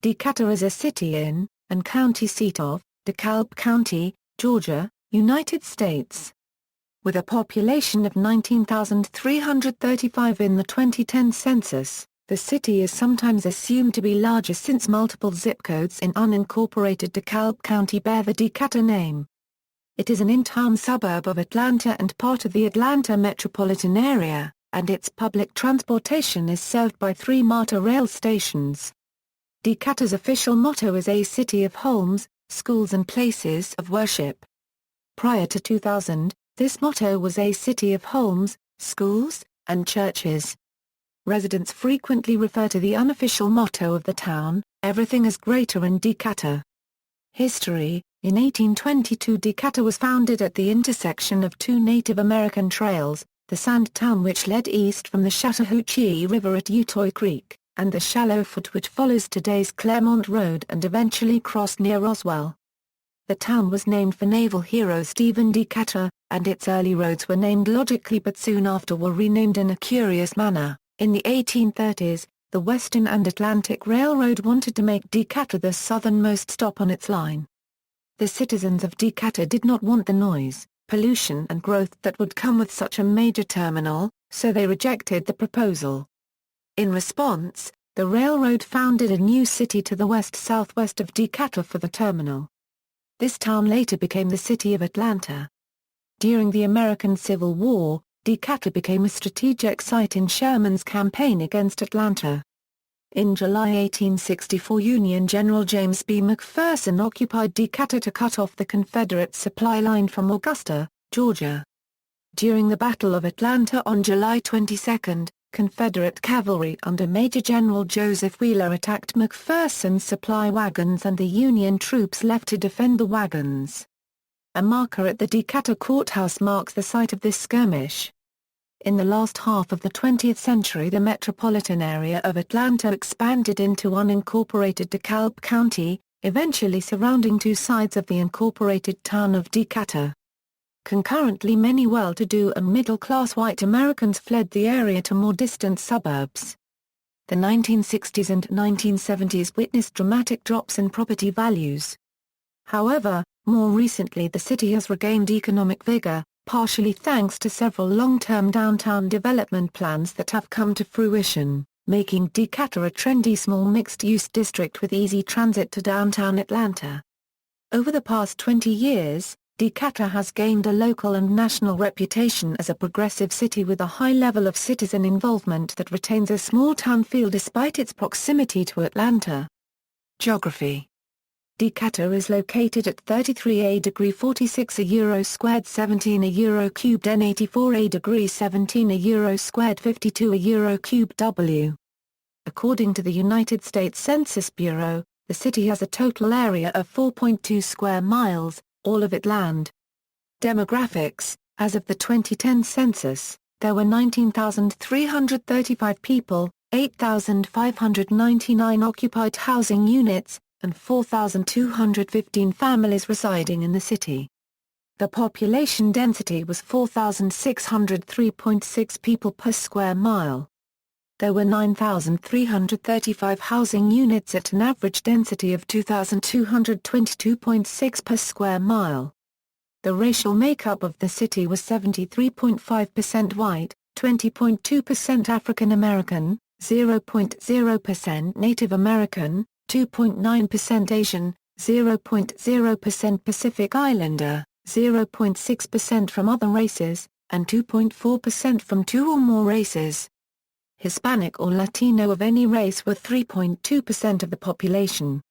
Decatur is a city in, and county seat of, DeKalb County, Georgia, United States. With a population of 19,335 in the 2010 census, the city is sometimes assumed to be larger since multiple zip codes in unincorporated DeKalb County bear the Decatur name. It is an in-town suburb of Atlanta and part of the Atlanta Metropolitan Area, and its public transportation is served by 3 MARTA rail stations. Decatur's official motto is "A City of Homes, Schools and Places of Worship." Prior to 2000, this motto was "A City of Homes, Schools, and Churches." Residents frequently refer to the unofficial motto of the town, "Everything is greater in Decatur." History: in 1822 Decatur was founded at the intersection of 2 Native American trails, the Sand Town which led east from the Chattahoochee River at Utoy Creek, and the Shallow Foot which follows today's Claremont Road and eventually crossed near Roswell. The town was named for naval hero Stephen Decatur, and its early roads were named logically but soon after were renamed in a curious manner. In the 1830s, the Western and Atlantic Railroad wanted to make Decatur the southernmost stop on its line. The citizens of Decatur did not want the noise, pollution and growth that would come with such a major terminal, so they rejected the proposal. In response, the railroad founded a new city to the west-southwest of Decatur for the terminal. This town later became the city of Atlanta. During the American Civil War, Decatur became a strategic site in Sherman's campaign against Atlanta. In July 1864 Union General James B. McPherson occupied Decatur to cut off the Confederate supply line from Augusta, Georgia. During the Battle of Atlanta on July 22, Confederate cavalry under Major General Joseph Wheeler attacked McPherson's supply wagons and the Union troops left to defend the wagons. A marker at the Decatur courthouse marks the site of this skirmish. In the last half of the 20th century the metropolitan area of Atlanta expanded into unincorporated DeKalb County, eventually surrounding 2 sides of the incorporated town of Decatur. Concurrently many well-to-do and middle-class white Americans fled the area to more distant suburbs. The 1960s and 1970s witnessed dramatic drops in property values. However, more recently the city has regained economic vigor, partially thanks to several long-term downtown development plans that have come to fruition, making Decatur a trendy small mixed-use district with easy transit to downtown Atlanta. Over the past 20 years, Decatur has gained a local and national reputation as a progressive city with a high level of citizen involvement that retains a small-town feel despite its proximity to Atlanta. Geography: Decatur is located at 33°46 euro squared 17 euro cubed N 84° 17 euro squared 52 euro cubed W. According to the United States Census Bureau, the city has a total area of 4.2 square miles, all of it land. Demographics: as of the 2010 census, there were 19,335 people, 8,599 occupied housing units, and 4,215 families residing in the city. The population density was 4,603.6 people per square mile. There were 9,335 housing units at an average density of 2,222.6 per square mile. The racial makeup of the city was 73.5% white, 20.2% African American, 0.0% Native American, 2.9% Asian, 0.0% Pacific Islander, 0.6% from other races, and 2.4% from 2 or more races. Hispanic or Latino of any race were 3.2% of the population.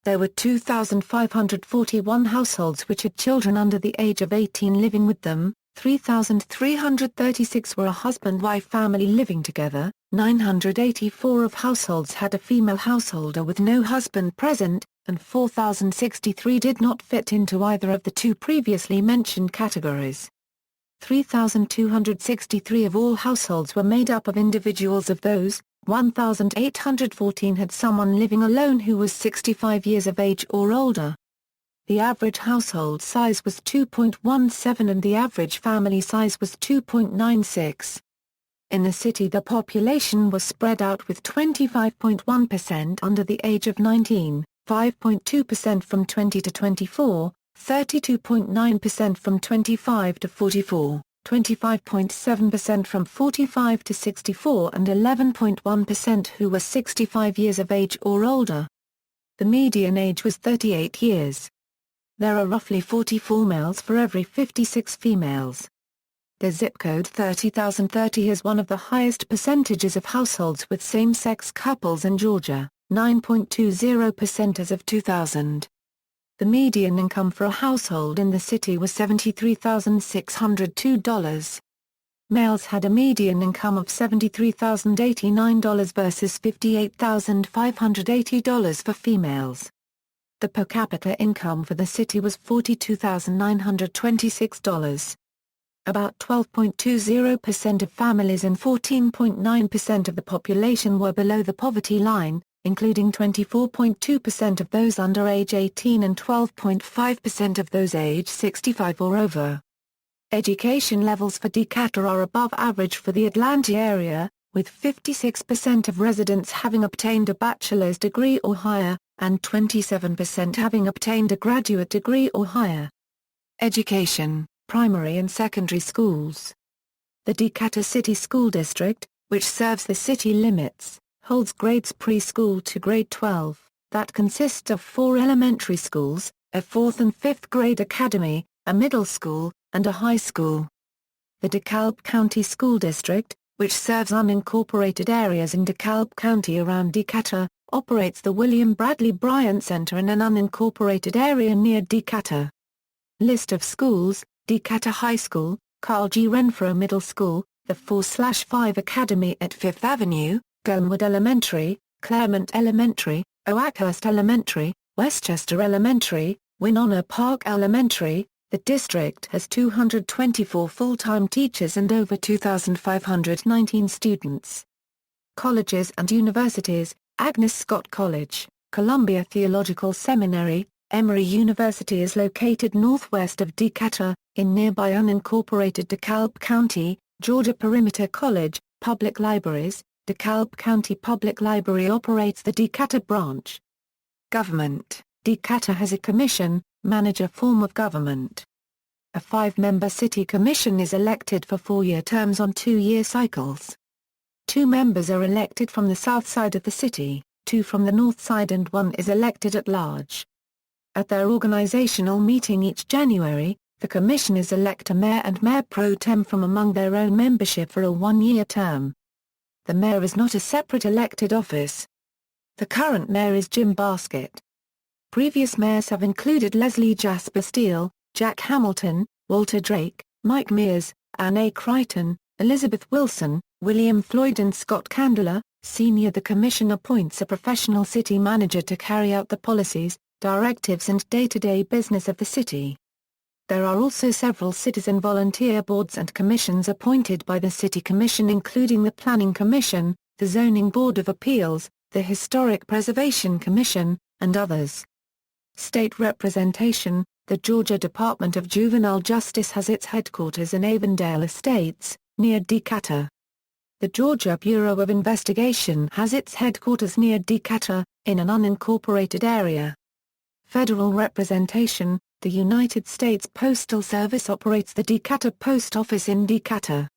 There were 2,541 households which had children under the age of 18 living with them, 3,336 were a husband-wife family living together, 984 of households had a female householder with no husband present, and 4,063 did not fit into either of the 2 previously mentioned categories. 3,263 of all households were made up of individuals. Of those, 1,814 had someone living alone who was 65 years of age or older. The average household size was 2.17 and the average family size was 2.96. In the city the population was spread out with 25.1% under the age of 19, 5.2% from 20 to 24, 32.9% from 25 to 44, 25.7% from 45 to 64 and 11.1% who were 65 years of age or older. The median age was 38 years. There are roughly 44 males for every 56 females. The zip code 30,030 has one of the highest percentages of households with same-sex couples in Georgia, 9.20% as of 2000. The median income for a household in the city was $73,602. Males had a median income of $73,089 versus $58,580 for females. The per capita income for the city was $42,926. About 12.20% of families and 14.9% of the population were below the poverty line, including 24.2% of those under age 18 and 12.5% of those age 65 or over. Education levels for Decatur are above average for the Atlanta area, with 56% of residents having obtained a bachelor's degree or higher, and 27% having obtained a graduate degree or higher. Education, primary and secondary schools. The Decatur City School District, which serves the city limits, holds grades preschool to grade 12, that consists of 4 elementary schools, a 4th and 5th grade academy, a middle school, and a high school. The DeKalb County School District, which serves unincorporated areas in DeKalb County around Decatur, operates the William Bradley Bryant Center in an unincorporated area near Decatur. List of schools: Decatur High School, Carl G. Renfro Middle School, the 4/5 Academy at 5th Avenue, Glenwood Elementary, Claremont Elementary, Oakhurst Elementary, Westchester Elementary, Winona Park Elementary. The district has 224 full-time teachers and over 2,519 students. Colleges and universities: Agnes Scott College, Columbia Theological Seminary. Emory University is located northwest of Decatur, in nearby unincorporated DeKalb County, Georgia. Perimeter College. Public libraries: DeKalb County Public Library operates the Decatur branch. Government: Decatur has a commission, manager form of government. A 5-member city commission is elected for 4-year terms on 2-year cycles. 2 members are elected from the south side of the city, 2 from the north side and 1 is elected at large. At their organizational meeting each January, the commissioners elect a mayor and mayor pro tem from among their own membership for a 1-year term. The mayor is not a separate elected office. The current mayor is Jim Baskett. Previous mayors have included Leslie Jasper Steele, Jack Hamilton, Walter Drake, Mike Mears, Anne A. Crichton, Elizabeth Wilson, William Floyd and Scott Candler, Sr. The commission appoints a professional city manager to carry out the policies, directives and day-to-day business of the city. There are also several citizen volunteer boards and commissions appointed by the City Commission including the Planning Commission, the Zoning Board of Appeals, the Historic Preservation Commission, and others. State representation: the Georgia Department of Juvenile Justice has its headquarters in Avondale Estates, near Decatur. The Georgia Bureau of Investigation has its headquarters near Decatur, in an unincorporated area. Federal representation: the United States Postal Service operates the Decatur Post Office in Decatur.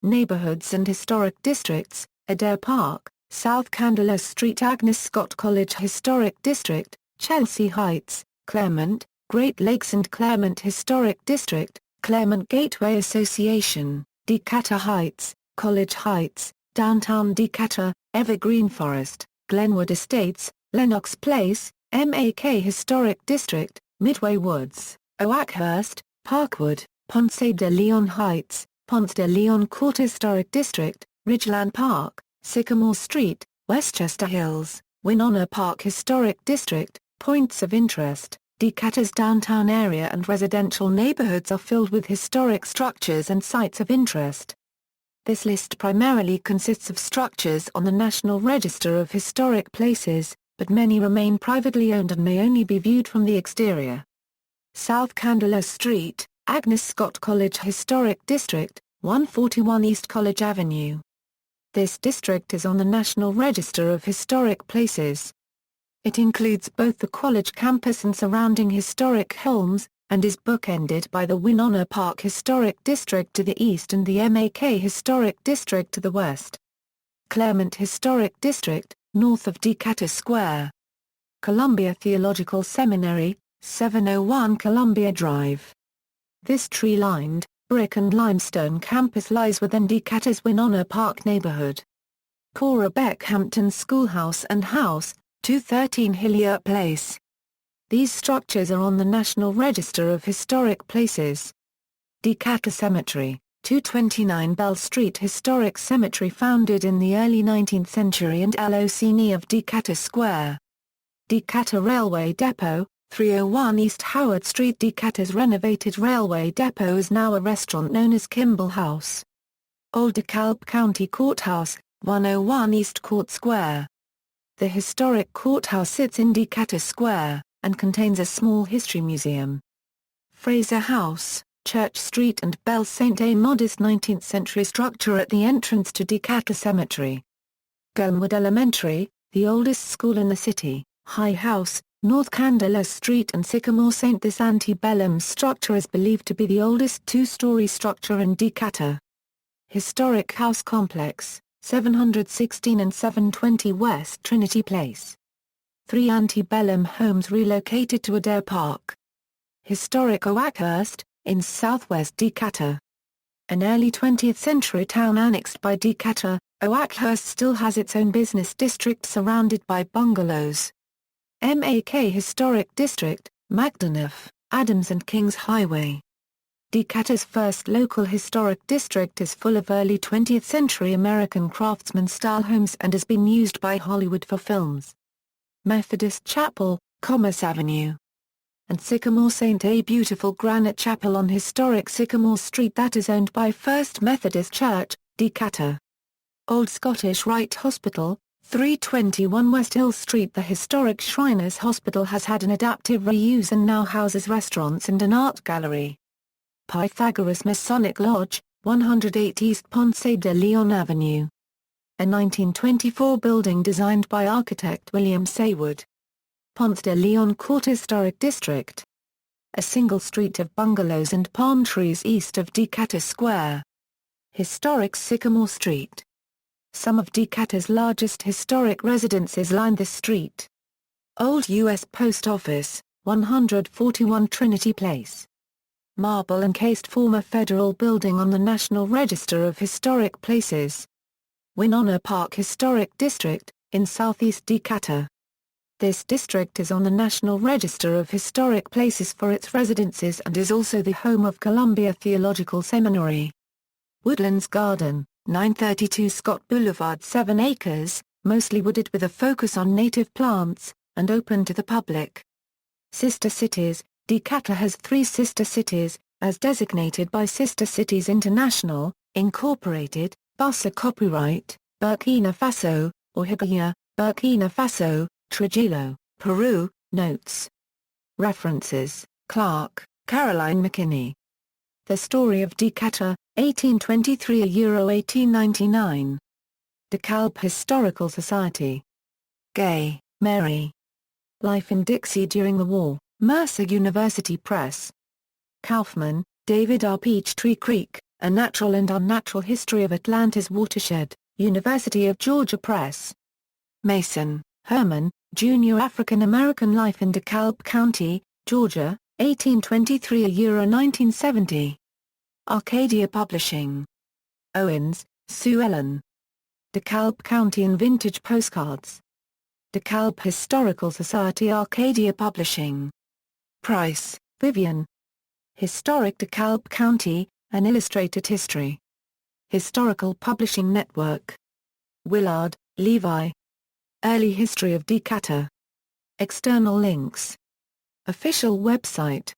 Neighborhoods and historic districts: Adair Park, South Candler Street. Agnes Scott College Historic District, Chelsea Heights, Claremont, Great Lakes and Claremont Historic District, Claremont Gateway Association, Decatur Heights, College Heights, Downtown Decatur, Evergreen Forest, Glenwood Estates, Lenox Place, MAK Historic District, Midway Woods, Oakhurst, Parkwood, Ponce de Leon Heights, Ponce de Leon Court Historic District, Ridgeland Park, Sycamore Street, Westchester Hills, Winona Park Historic District. Points of interest: Decatur's downtown area and residential neighborhoods are filled with historic structures and sites of interest. This list primarily consists of structures on the National Register of Historic Places, but many remain privately owned and may only be viewed from the exterior. South Candler Street, Agnes Scott College Historic District, 141 East College Avenue, This district is on the National Register of Historic Places. It includes both the college campus and surrounding historic homes, and is bookended by the Winona Park Historic District to the east and the MAK Historic District to the west. Claremont Historic District, north of Decatur Square. Columbia Theological Seminary, 701 Columbia Drive. This tree-lined, brick and limestone campus lies within Decatur's Winona Park neighborhood. Cora Beckhampton Schoolhouse and House, 213 Hilliard Place. These structures are on the National Register of Historic Places. Decatur Cemetery, 229 Bell Street Historic Cemetery founded in the early 19th century and LOC of Decatur Square. Decatur Railway Depot, 301 East Howard Street. Decatur's renovated railway depot is now a restaurant known as Kimball House. Old DeKalb County Courthouse, 101 East Court Square. The historic courthouse sits in Decatur Square, and contains a small history museum. Fraser House, Church Street and Bell St. A modest 19th-century structure at the entrance to Decatur Cemetery. Glenwood Elementary, the oldest school in the city, High House, North Candler Street and Sycamore St. This antebellum structure is believed to be the oldest two-story structure in Decatur. Historic House Complex, 716 and 720 West Trinity Place. 3 antebellum homes relocated to Adair Park. Historic Oakhurst, in southwest Decatur. An early 20th century town annexed by Decatur, Oakhurst still has its own business district surrounded by bungalows. MAK Historic District, Macdonough, Adams and Kings Highway. Decatur's first local historic district is full of early 20th century American craftsman-style homes and has been used by Hollywood for films. Methodist Chapel, Commerce Avenue. And Sycamore St. A beautiful granite chapel on historic Sycamore Street that is owned by First Methodist Church, Decatur. Old Scottish Rite Hospital, 321 West Hill Street. The historic Shriners Hospital has had an adaptive reuse and now houses restaurants and an art gallery. Pythagoras Masonic Lodge, 108 East Ponce de Leon Avenue. A 1924 building designed by architect William Saywood. Ponce de Leon Court Historic District. A single street of bungalows and palm trees east of Decatur Square. Historic Sycamore Street. Some of Decatur's largest historic residences line this street. Old U.S. Post Office, 141 Trinity Place. Marble-encased former federal building on the National Register of Historic Places. Winona Park Historic District, in southeast Decatur. This district is on the National Register of Historic Places for its residences and is also the home of Columbia Theological Seminary. Woodlands Garden, 932 Scott Boulevard. 7 acres, mostly wooded with a focus on native plants, and open to the public. Sister Cities. Decatur has 3 sister cities, as designated by Sister Cities International, Incorporated, Bussa Copyright, Burkina Faso, Orhigaya, Burkina Faso, Trujillo, Peru. Notes. References: Clark, Caroline McKinney. The Story of Decatur, 1823–1899. DeKalb Historical Society. Gay, Mary. Life in Dixie During the War, Mercer University Press. Kaufman, David R. Peachtree Creek, A Natural and Unnatural History of Atlanta's Watershed, University of Georgia Press. Mason, Herman, Junior African American Life in DeKalb County, Georgia, 1823–1970. Arcadia Publishing. Owens, Sue Ellen. DeKalb County and Vintage Postcards. DeKalb Historical Society. Arcadia Publishing. Price, Vivian. Historic DeKalb County, An Illustrated History. Historical Publishing Network. Willard, Levi. Early History of Decatur. External links. Official website.